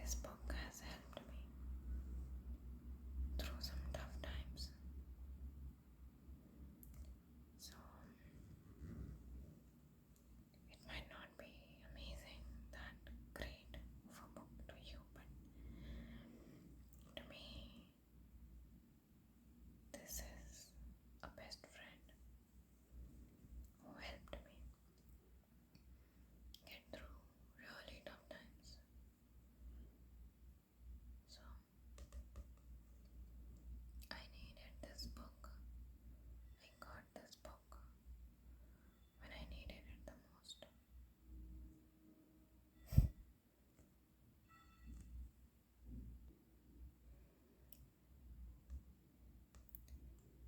This book has helped me through some tough times. So, it might not be amazing, that great of a book to you, but to me, this is a best friend who helped me get through really tough times. So, I needed this book. I got this book when I needed it the most.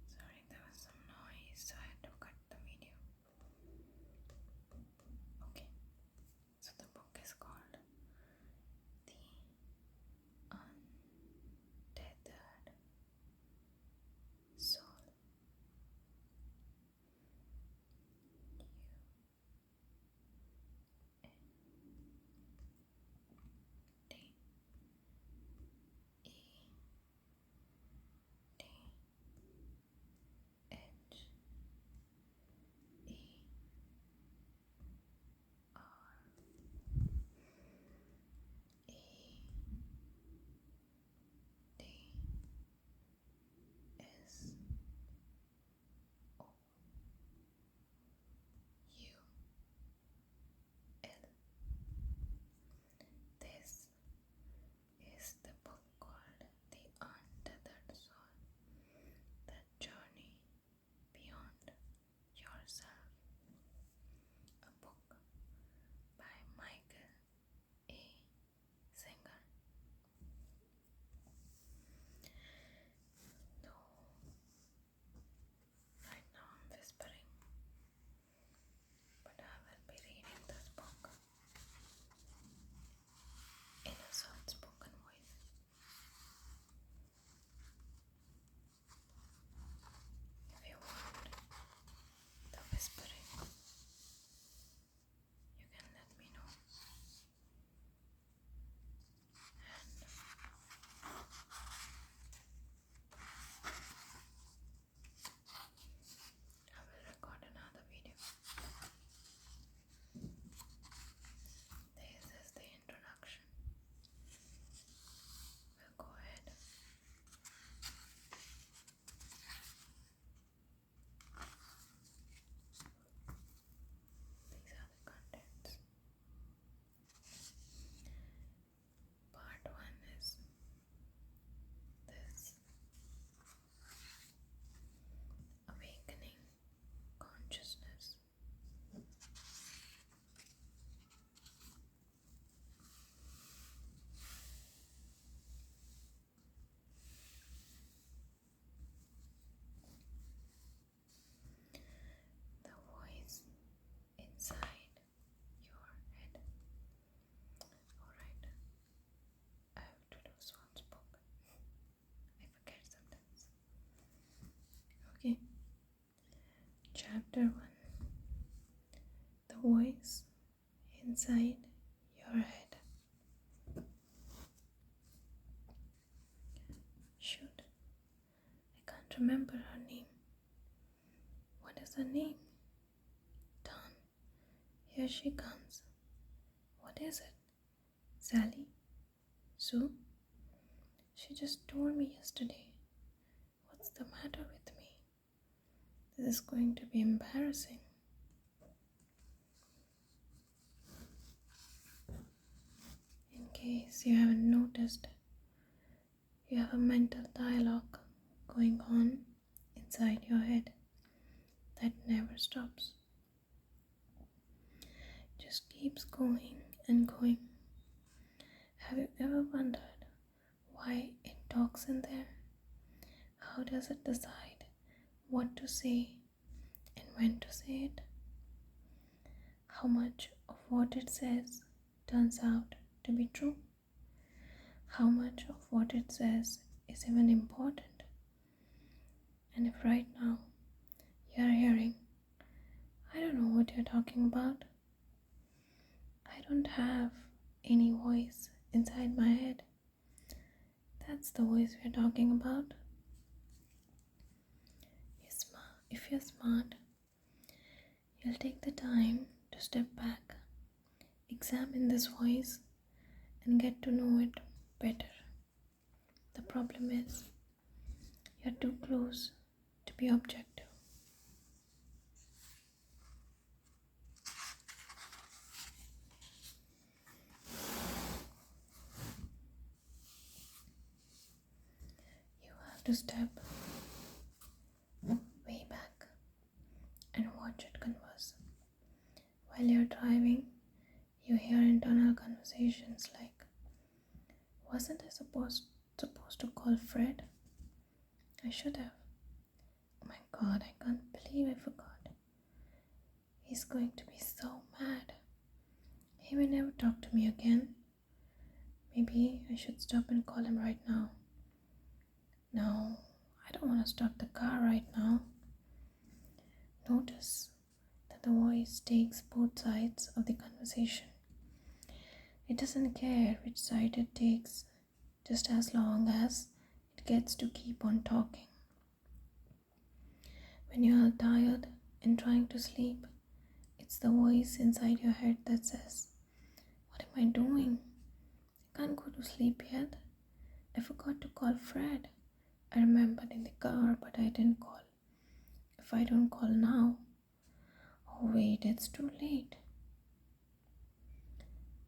Sorry, there was some noise, so I had to cut the video. Okay, so the book is called The Untethered Soul. This is the book called The Untethered Soul, The Journey Beyond Yourself, a book by Michael A. Singer. Though right now I'm whispering, but I will be reading this book in a soft-spoken voice. If you want the whispering, you can let me know. And I will record another video. This is the introduction. We'll go ahead. These are the contents. Part 1 is this: awakening consciousness. The voice inside your head. Alright, I have to do soft spoken. I forget sometimes. Okay, Chapter 1: The voice inside your head. Shoot, I can't remember her name. What is her name? Darn, here she comes. What is it? Sally? Sue? She just told me yesterday. What's the matter with me? This is going to be embarrassing. In case you haven't noticed, you have a mental dialogue going on inside your head that never stops. Just keeps going and going. Have you ever wondered why it talks in there? How does it decide what to say and when to say it? How much of what it says turns out to be true? How much of what it says is even important? And if right now you are hearing, I don't know what you're talking about, I don't have any voice inside my head. That's the voice we're talking about. If you're smart, you'll take the time to step back, examine this voice, and get to know it better. The problem is, you're too close to be objective. You have to step way back and watch it converse. While you're driving, you hear internal conversations like, wasn't I supposed to call Fred? I should have. Oh my god, I can't believe I forgot. He's going to be so mad. He may never talk to me again. Maybe I should stop and call him right now. No, I don't want to start the car right now. Notice that the voice takes both sides of the conversation. It doesn't care which side it takes, just as long as it gets to keep on talking. When you are tired and trying to sleep, it's the voice inside your head that says, what am I doing? I can't go to sleep yet. I forgot to call Fred. I remembered in the car, but I didn't call. If I don't call now, oh wait, it's too late.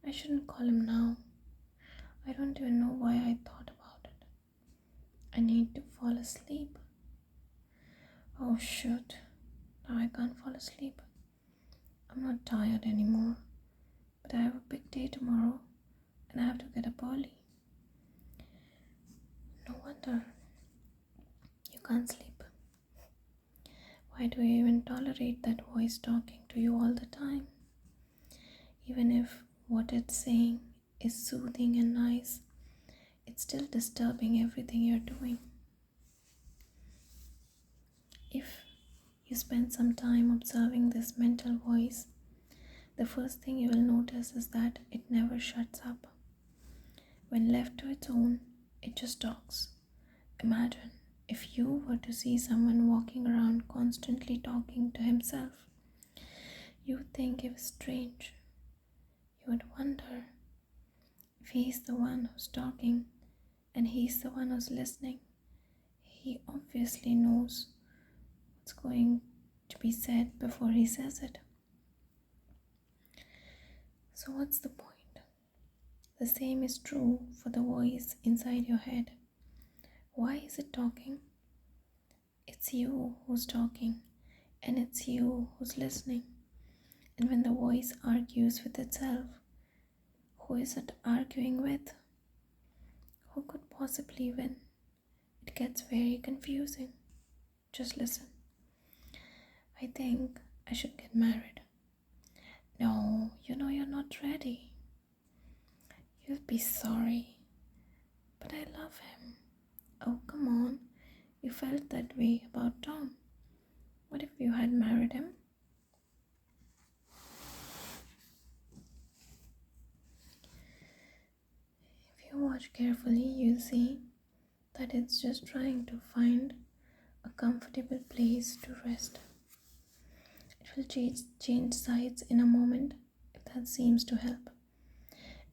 I shouldn't call him now. I don't even know why I thought about it. I need to fall asleep. Oh shoot, now I can't fall asleep. I'm not tired anymore, but I have a big day tomorrow and I have to get up early. No wonder you can't sleep. Why do you even tolerate that voice talking to you all the time? Even if what it's saying is soothing and nice, it's still disturbing everything you're doing. If you spend some time observing this mental voice, the first thing you will notice is that it never shuts up. When left to its own, it just talks. Imagine if you were to see someone walking around constantly talking to himself. You would think it was strange. You would wonder if he's the one who's talking and he's the one who's listening. He obviously knows what's going to be said before he says it. So what's the point? The same is true for the voice inside your head. Why is it talking? It's you who's talking, and it's you who's listening. And when the voice argues with itself, who is it arguing with? Who could possibly win? It gets very confusing. Just listen. I think I should get married. No, you know you're not ready. You'll be sorry. But I love him. Oh, come on. You felt that way about Tom. What if you had married him? If you watch carefully, you'll see that it's just trying to find a comfortable place to rest. It will change sides in a moment if that seems to help.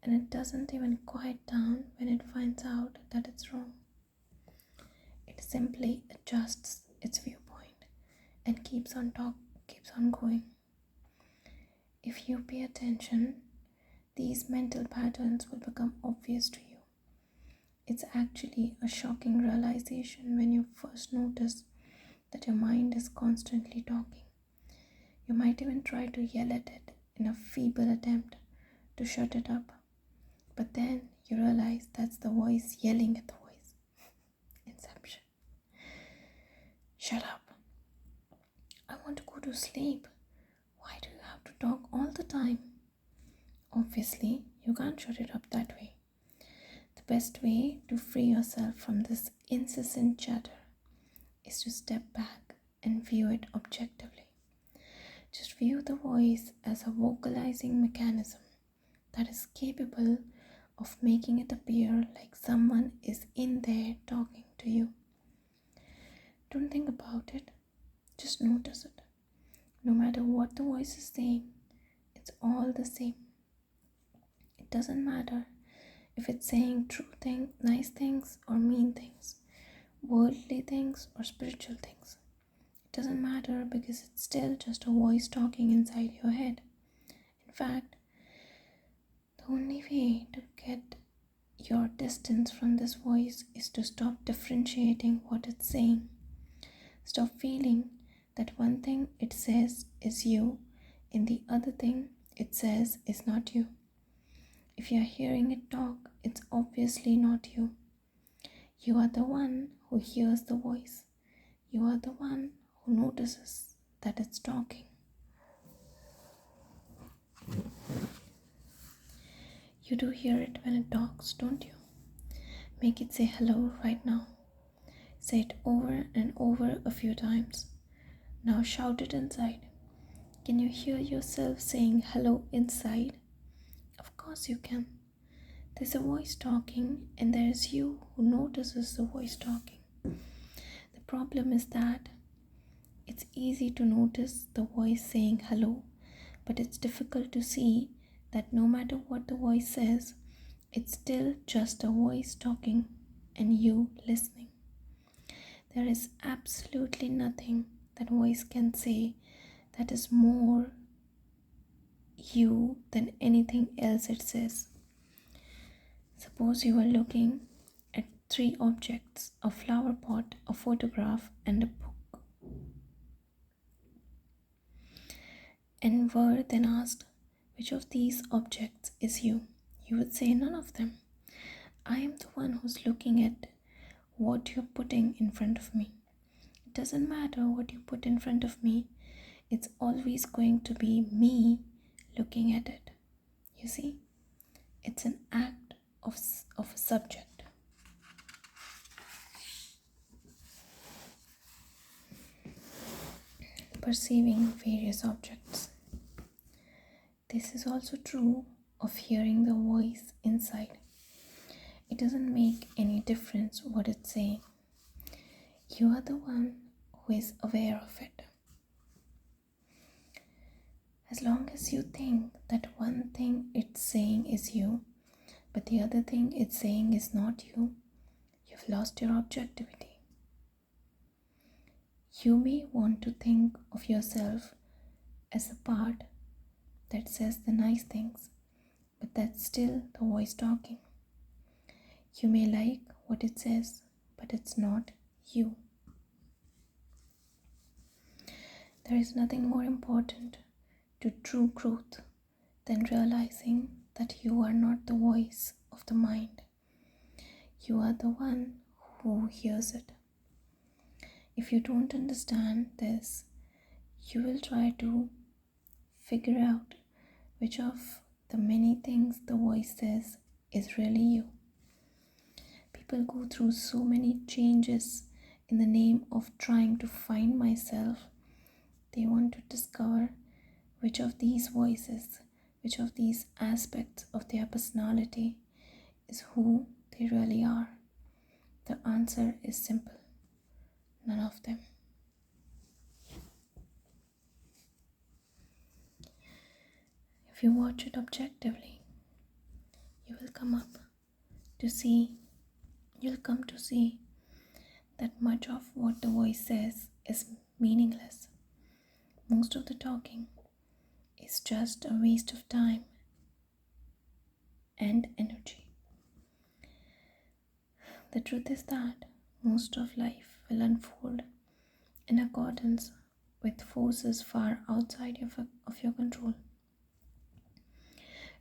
And it doesn't even quiet down when it finds out that it's wrong. It simply adjusts its viewpoint and keeps on going. If you pay attention, these mental patterns will become obvious to you. It's actually a shocking realization when you first notice that your mind is constantly talking. You might even try to yell at it in a feeble attempt to shut it up. But then you realize that's the voice yelling at the voice. Inception. Shut up. I want to go to sleep. Why do you have to talk all the time? Obviously, you can't shut it up that way. The best way to free yourself from this incessant chatter is to step back and view it objectively. Just view the voice as a vocalizing mechanism that is capable of making it appear like someone is in there talking to you. Don't think about it, just notice it. No matter what the voice is saying, it's all the same. It doesn't matter if it's saying true things, nice things, or mean things, worldly things, or spiritual things. It doesn't matter because it's still just a voice talking inside your head. In fact, the only way to get your distance from this voice is to stop differentiating what it's saying. Stop feeling that one thing it says is you and the other thing it says is not you. If you are hearing it talk, it's obviously not you. You are the one who hears the voice. You are the one who notices that it's talking. You do hear it when it talks, don't you? Make it say hello right now. Say it over and over a few times. Now shout it inside. Can you hear yourself saying hello inside? Of course you can. There's a voice talking and there is you who notices the voice talking. The problem is that it's easy to notice the voice saying hello, but it's difficult to see that no matter what the voice says, it's still just a voice talking and you listening. There is absolutely nothing that voice can say that is more you than anything else it says. Suppose you are looking at 3 objects: a flower pot, a photograph, and a book, and were then asked, which of these objects is you? You would say none of them. I am the one who's looking at what you're putting in front of me. It doesn't matter what you put in front of me, it's always going to be me looking at it. You see, it's an act of a subject. Perceiving various objects. This is also true of hearing the voice inside. It doesn't make any difference what it's saying. You are the one who is aware of it. As long as you think that one thing it's saying is you, but the other thing it's saying is not you, you've lost your objectivity. You may want to think of yourself as a part that says the nice things, but that's still the voice talking. You may like what it says, but it's not you. There is nothing more important to true growth than realizing that you are not the voice of the mind. You are the one who hears it. If you don't understand this, you will try to figure out which of the many things the voice says is really you. People go through so many changes in the name of trying to find myself. They want to discover which of these voices, which of these aspects of their personality is who they really are. The answer is simple: none of them. If you watch it objectively, you'll come to see that much of what the voice says is meaningless. Most of the talking is just a waste of time and energy. The truth is that most of life will unfold in accordance with forces far outside of your control,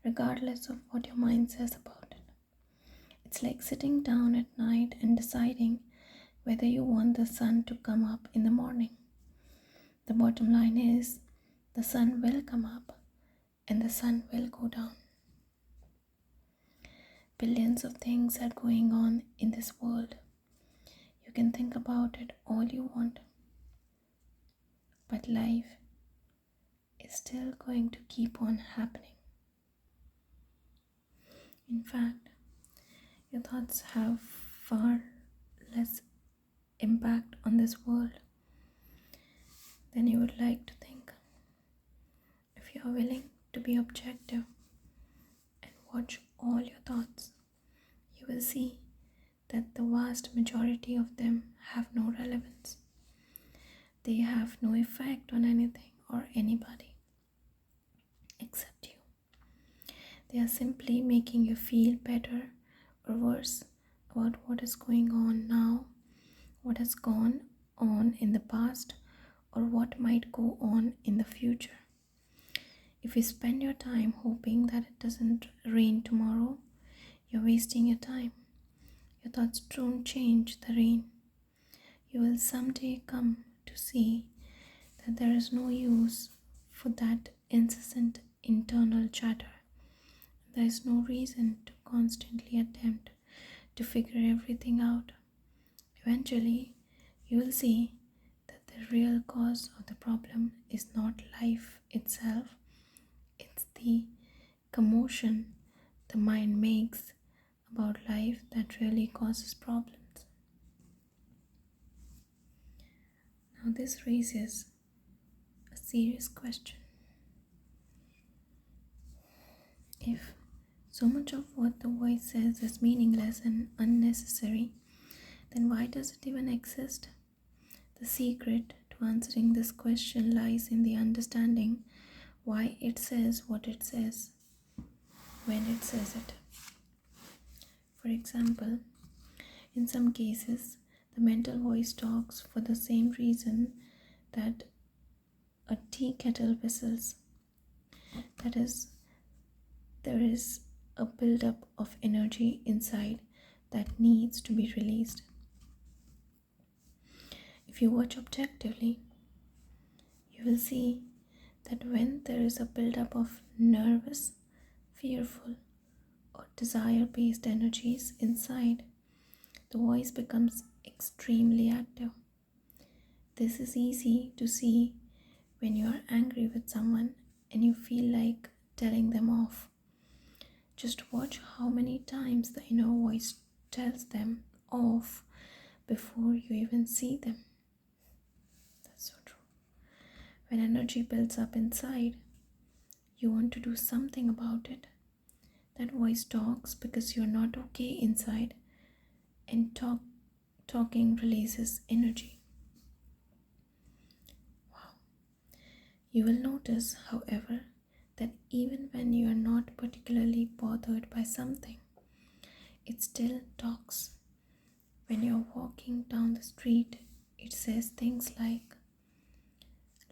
regardless of what your mind says about it. It's like sitting down at night and deciding whether you want the sun to come up in the morning. The bottom line is, the sun will come up and the sun will go down. Billions of things are going on in this world. You can think about it all you want, but life is still going to keep on happening. In fact, Your thoughts have far less impact on this world than you would like to think. If you are willing to be objective and watch all your thoughts, you will see that the vast majority of them have no relevance. They have no effect on anything or anybody except you. They are simply making you feel better or worse about what is going on now, what has gone on in the past, or what might go on in the future. If you spend your time hoping that it doesn't rain tomorrow, you're wasting your time. Your thoughts don't change the rain. You will someday come to see that there is no use for that incessant internal chatter. There is no reason to constantly attempt to figure everything out. Eventually, you will see that the real cause of the problem is not life itself, it's the commotion the mind makes about life that really causes problems. Now, this raises a serious question. If so much of what the voice says is meaningless and unnecessary, then why does it even exist? The secret to answering this question lies in the understanding why it says what it says when it says it. For example, in some cases, the mental voice talks for the same reason that a tea kettle whistles. That is, there is a buildup of energy inside that needs to be released. If you watch objectively, you will see that when there is a buildup of nervous, fearful, or desire-based energies inside, the voice becomes extremely active. This is easy to see when you are angry with someone and you feel like telling them off. Just watch how many times the inner voice tells them off before you even see them. That's so true. When energy builds up inside, you want to do something about it. That voice talks because you're not okay inside, and talking releases energy. Wow. You will notice, however, that even when you are not particularly bothered by something, it still talks. When you're walking down the street, it says things like,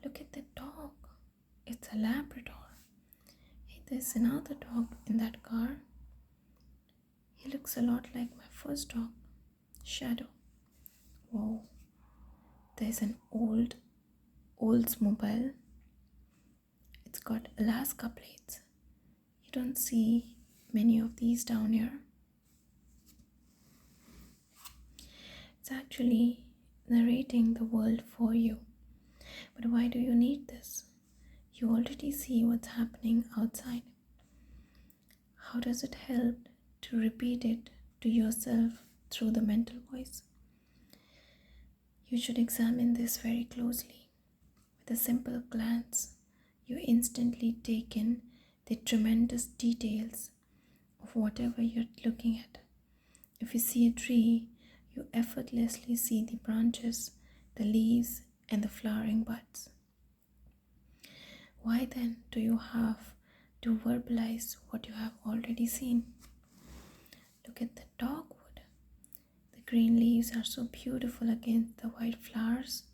"Look at the dog, it's a Labrador. Hey, there's another dog in that car. He looks a lot like my first dog, Shadow. Whoa, there's an Oldsmobile. It's got Alaska plates. You don't see many of these down here." It's actually narrating the world for you. But why do you need this? You already see what's happening outside. How does it help to repeat it to yourself through the mental voice? You should examine this very closely. With a simple glance, you instantly take in the tremendous details of whatever you're looking at. If you see a tree, you effortlessly see the branches, the leaves, and the flowering buds. Why then do you have to verbalize what you have already seen? Look at the dogwood. The green leaves are so beautiful against the white flowers.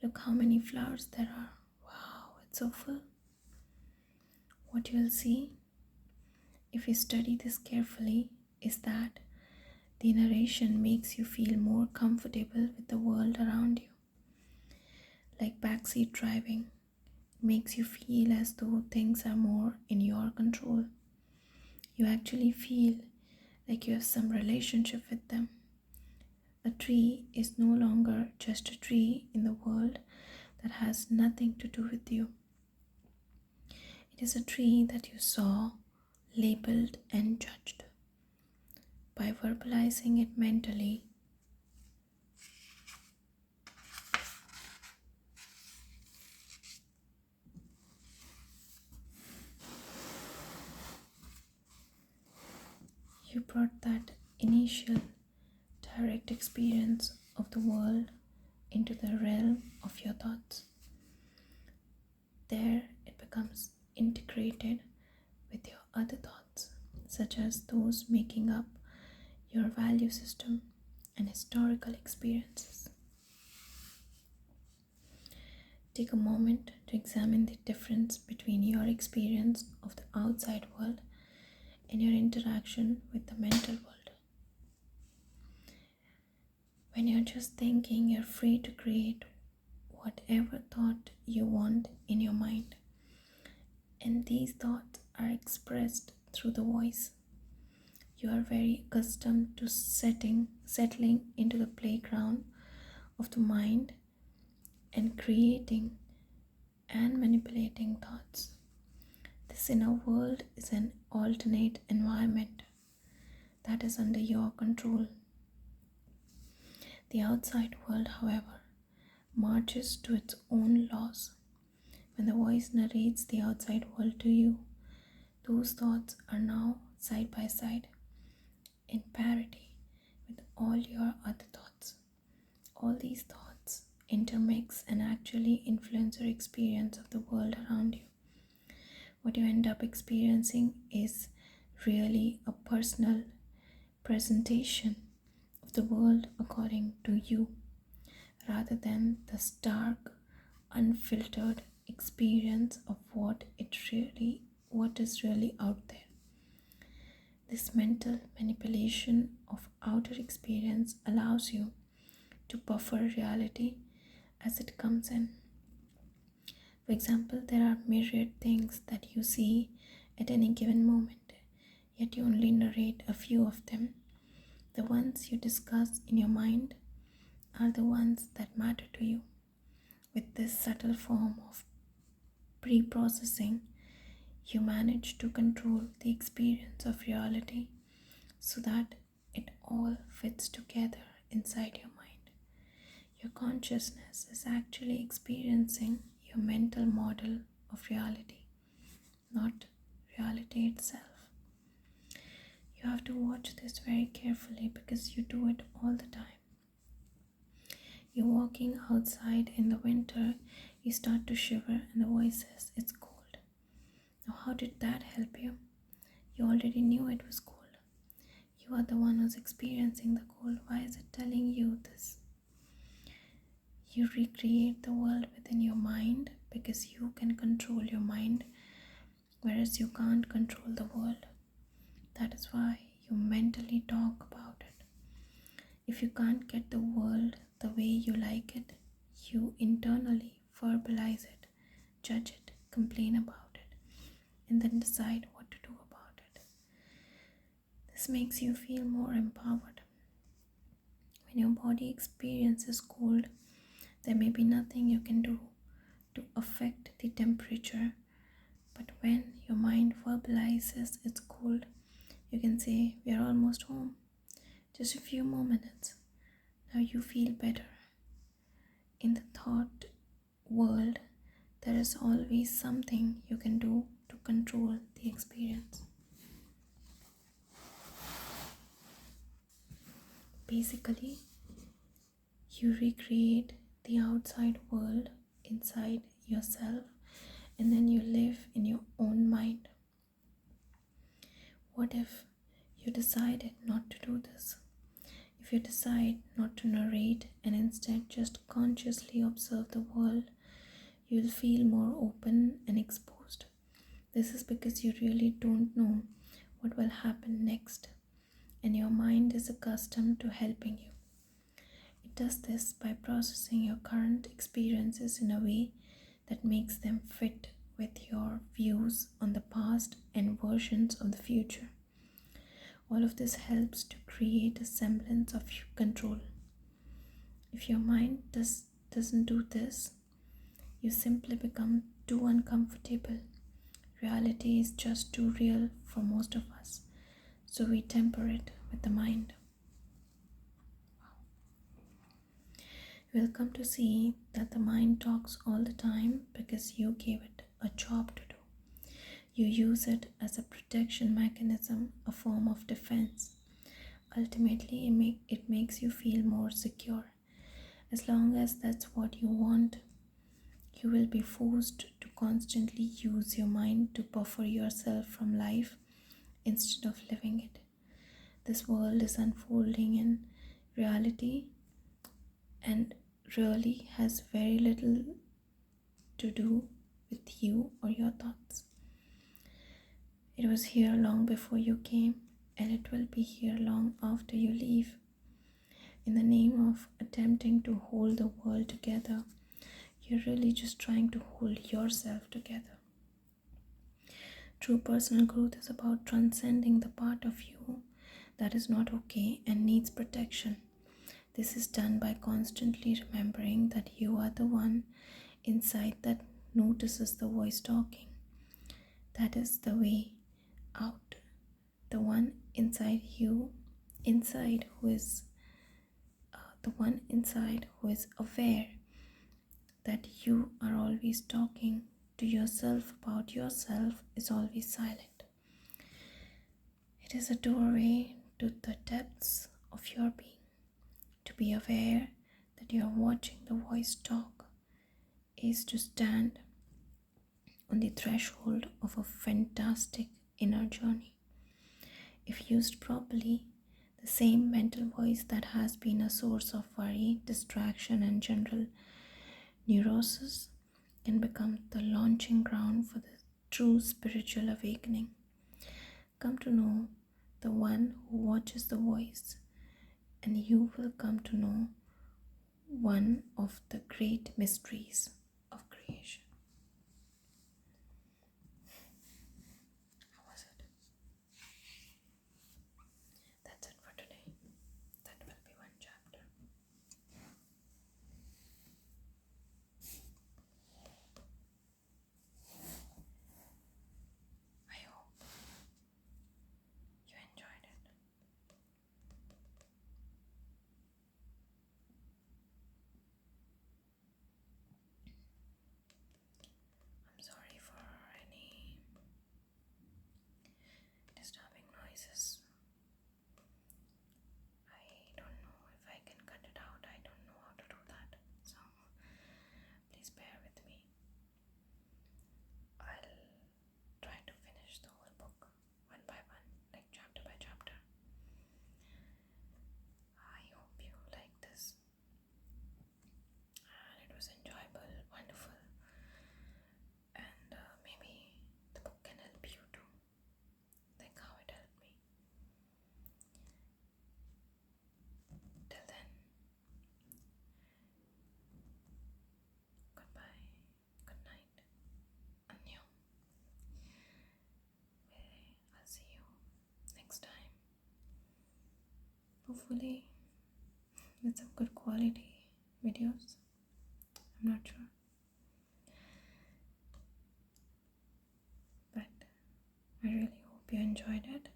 Look how many flowers there are. Wow, it's so full. What you'll see, if you study this carefully, is that the narration makes you feel more comfortable with the world around you. Like backseat driving, it makes you feel as though things are more in your control. You actually feel like you have some relationship with them. A tree is no longer just a tree in the world that has nothing to do with you. It is a tree that you saw, labeled, and judged. by verbalizing it mentally, you brought that initial direct experience of the world into the realm of your thoughts. There it becomes integrated with your other thoughts, such as those making up your value system and historical experiences. Take a moment to examine the difference between your experience of the outside world and your interaction with the mental world. When you're just thinking, you're free to create whatever thought you want in your mind, and these thoughts are expressed through the voice. You are very accustomed to settling into the playground of the mind and creating and manipulating thoughts. This inner world is an alternate environment that is under your control. The outside world, however, marches to its own laws. When the voice narrates the outside world to you, those thoughts are now side by side, in parity with all your other thoughts. All these thoughts intermix and actually influence your experience of the world around you. What you end up experiencing is really a personal presentation of the world according to you, rather than the stark, unfiltered experience of what is really out there. This mental manipulation of outer experience allows you to buffer reality as it comes in. For example, there are myriad things that you see at any given moment, yet you only narrate a few of them. The ones you discuss in your mind are the ones that matter to you. With this subtle form of pre-processing, you manage to control the experience of reality so that it all fits together inside your mind. Your consciousness is actually experiencing your mental model of reality, not reality itself. You have to watch this very carefully because you do it all the time. You're walking outside in the winter, you start to shiver and the voice says it's cold. Now how did that help you? You already knew it was cold. You are the one who's experiencing the cold. Why is it telling you this? You recreate the world within your mind because you can control your mind, whereas you can't control the world. That is why you mentally talk about it. If you can't get the world the way you like it, you internally verbalize it, judge it, complain about it, and then decide what to do about it. This makes you feel more empowered. When your body experiences cold, there may be nothing you can do to affect the temperature, but when your mind verbalizes it's cold, you can say, "We are almost home. Just a few more minutes." Now you feel better. In the thought world, there is always something you can do to control the experience. Basically, you recreate the outside world inside yourself and then you live in your own mind. What if you decided not to do this? If you decide not to narrate and instead just consciously observe the world, you'll feel more open and exposed. This is because you really don't know what will happen next, and your mind is accustomed to helping you. It does this by processing your current experiences in a way that makes them fit with your views on the past and versions of the future. All of this helps to create a semblance of control. If your mind doesn't do this, you simply become too uncomfortable. Reality is just too real for most of us, so we temper it with the mind. You will come to see that the mind talks all the time because you gave it a job to do. You use it as a protection mechanism, a form of defense. Ultimately, it makes you feel more secure. As long as that's what you want, you will be forced to constantly use your mind to buffer yourself from life instead of living it. This world is unfolding in reality and really has very little to do with you or your thoughts. It was here long before you came, and it will be here long after you leave. In the name of attempting to hold the world together, you're really just trying to hold yourself together. True personal growth is about transcending the part of you that is not okay and needs protection. This is done by constantly remembering that you are the one inside that notices the voice talking. That is the way out. The one inside you, the one inside who is aware that you are always talking to yourself about yourself, is always silent. It is a doorway to the depths of your being. To be aware that you are watching the voice talk is to stand on the threshold of a fantastic inner journey. If used properly, the same mental voice that has been a source of worry, distraction, and general neurosis can become the launching ground for the true spiritual awakening. Come to know the one who watches the voice, and you will come to know one of the great mysteries of creation. How was it? That's it for today. That will be one chapter. I hope you enjoyed it. I'm sorry for any disturbing noises. I don't know if I can cut it out. I don't know how to do that. So please bear with me. I'll try to finish the whole book one by one, like chapter by chapter. I hope you like this. And it was enjoyable, wonderful. And maybe the book can help you too, like how it helped me. Till then, goodbye, good night, annyeong. I'll see you next time. Hopefully with some good quality videos. I'm not sure. But I really hope you enjoyed it.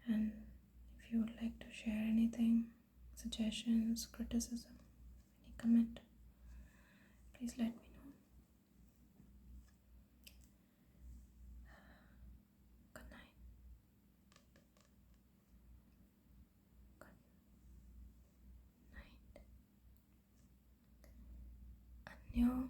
And if you would like to share anything, suggestions, criticism, any comment, please let me know. Good night. Good night. Annyeong.